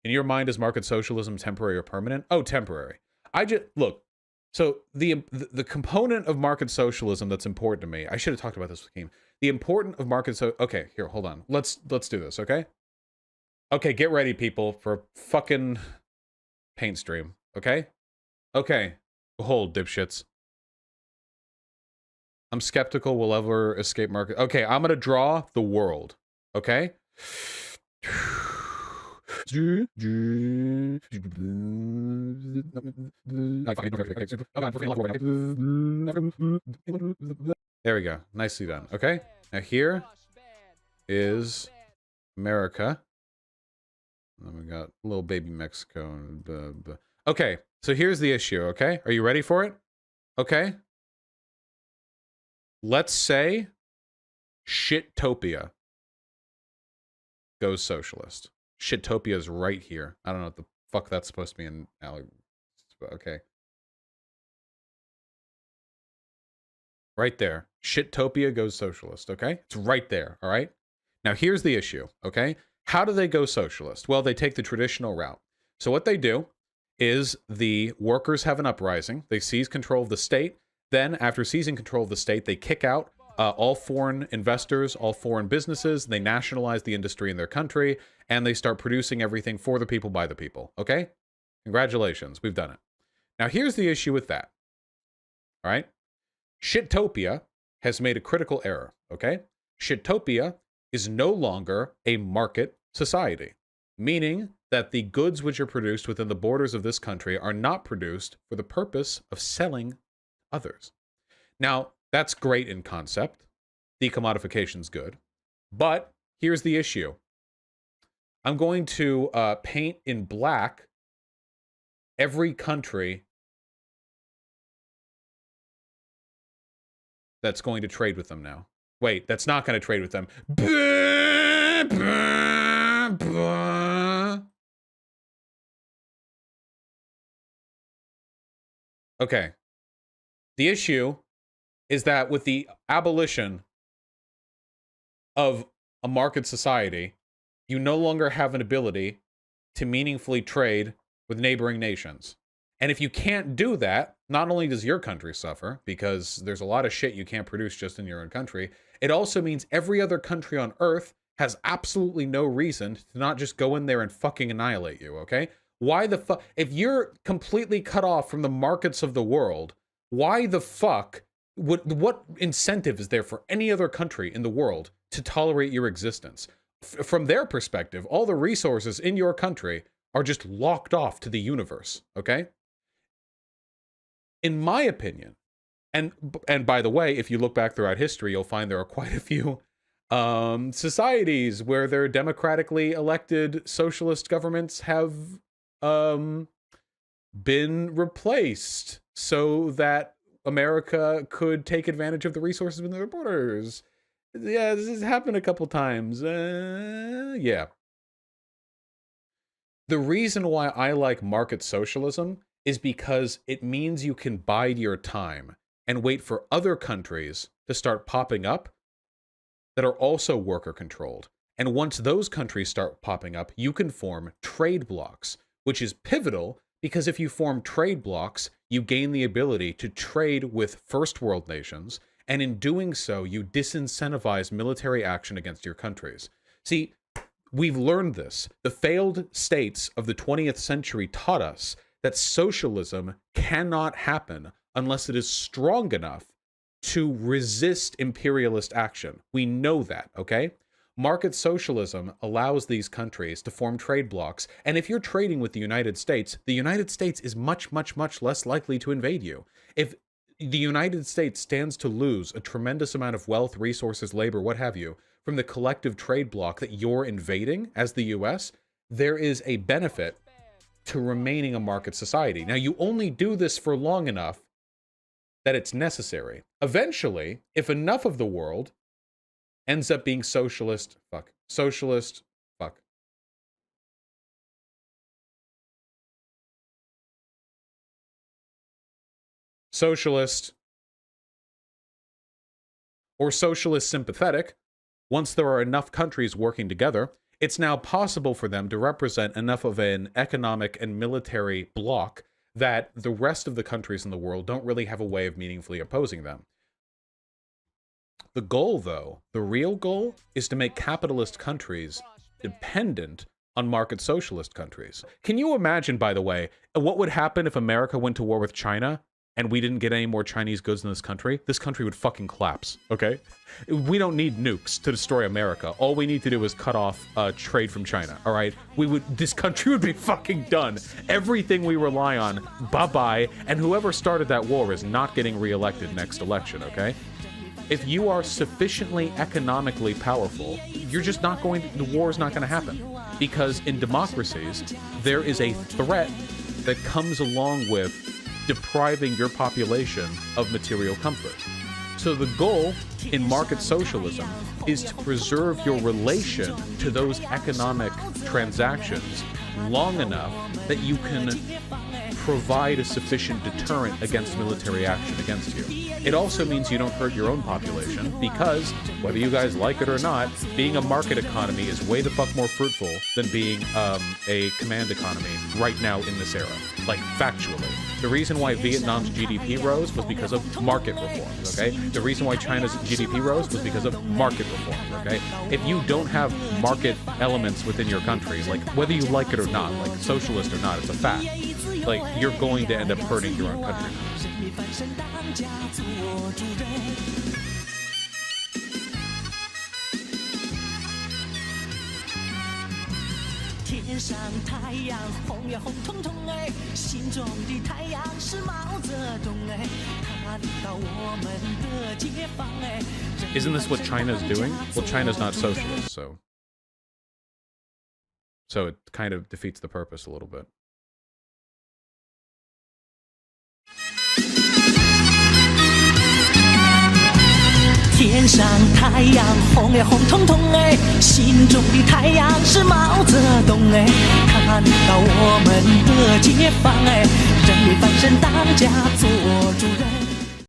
In your mind, is market socialism temporary or permanent? Oh, temporary. I just look. So the component of market socialism that's important to me. I should have talked about this with Keem. The important of market okay, here, hold on. Let's do this, okay? Okay, get ready, people, for fucking paint stream, okay? Okay. Behold, dipshits. I'm skeptical we'll ever escape market. Okay, I'm gonna draw the world, okay? There we go. Nicely done. Okay. Now here is America. And then we got little baby Mexico. Okay. So here's the issue. Okay. Are you ready for it? Okay. Let's say Shittopia goes socialist. Shittopia is right here. I don't know what the fuck that's supposed to be in okay. Right there. Shittopia goes socialist, okay? It's right there, all right? Now here's the issue, okay? How do they go socialist? Well, they take the traditional route. So what they do is the workers have an uprising. They seize control of the state. Then after seizing control of the state, they kick out all foreign investors, all foreign businesses. They nationalize the industry in their country, and they start producing everything for the people, by the people, okay? Congratulations, we've done it. Now here's the issue with that, all right? Shittopia has made a critical error, okay? Shittopia is no longer a market society, meaning that the goods which are produced within the borders of this country are not produced for the purpose of selling others. Now, that's great in concept. Decommodification's good. But here's the issue. I'm going to paint in black every country that's going to trade with them now. Wait, that's not going to trade with them. Okay. The issue is that with the abolition of a market society, you no longer have an ability to meaningfully trade with neighboring nations. And if you can't do that, not only does your country suffer, because there's a lot of shit you can't produce just in your own country, it also means every other country on Earth has absolutely no reason to not just go in there and fucking annihilate you, okay? Why the fuck? If you're completely cut off from the markets of the world, why the fuck what incentive is there for any other country in the world to tolerate your existence? From their perspective, all the resources in your country are just locked off to the universe, okay? In my opinion, and by the way, if you look back throughout history, you'll find there are quite a few societies where their democratically elected socialist governments have been replaced so that America could take advantage of the resources within their borders. Yeah, this has happened a couple times. Yeah. The reason why I like market socialism is because it means you can bide your time and wait for other countries to start popping up that are also worker controlled. And once those countries start popping up, you can form trade blocs, which is pivotal because if you form trade blocs, you gain the ability to trade with first world nations. And in doing so, you disincentivize military action against your countries. See, we've learned this. The failed states of the 20th century taught us that socialism cannot happen unless it is strong enough to resist imperialist action. We know that, okay? Market socialism allows these countries to form trade blocs, and if you're trading with the United States is much, much, much less likely to invade you. If the United States stands to lose a tremendous amount of wealth, resources, labor, what have you, from the collective trade bloc that you're invading as the US, there is a benefit to remaining a market society. Now, you only do this for long enough that it's necessary. Eventually, if enough of the world ends up being socialist, socialist, socialist, or socialist sympathetic, once there are enough countries working together, it's now possible for them to represent enough of an economic and military bloc that the rest of the countries in the world don't really have a way of meaningfully opposing them. The goal, though, the real goal, is to make capitalist countries dependent on market socialist countries. Can you imagine, by the way, what would happen if America went to war with China and we didn't get any more Chinese goods in this country? This country would fucking collapse, okay? We don't need nukes to destroy America. All we need to do is cut off trade from China, all right? This country would be fucking done. Everything we rely on, bye-bye, and whoever started that war is not getting reelected next election, okay? If you are sufficiently economically powerful, you're just not going to, the war is not going to happen. Because in democracies, there is a threat that comes along with depriving your population of material comfort. So the goal in market socialism is to preserve your relation to those economic transactions long enough that you can provide a sufficient deterrent against military action against you. It also means you don't hurt your own population because, whether you guys like it or not, being a market economy is way the fuck more fruitful than being a command economy right now in this era. Like, factually. The reason why Vietnam's GDP rose was because of market reforms, okay? The reason why China's GDP rose was because of market reforms, okay? If you don't have market elements within your country, like, whether you like it or not, like, socialist or not, it's a fact. Like, you're going to end up hurting your own country. 天上太阳红呀红彤彤哎，心中的太阳是毛泽东哎，他领导我们的解放哎。Isn't this what China's doing? Well, China's not socialist, so it kind of defeats the purpose a little bit. 天上太阳红呀红彤彤哎，心中的太阳是毛泽东哎，他领导我们的解放哎，人民翻身当家做主人。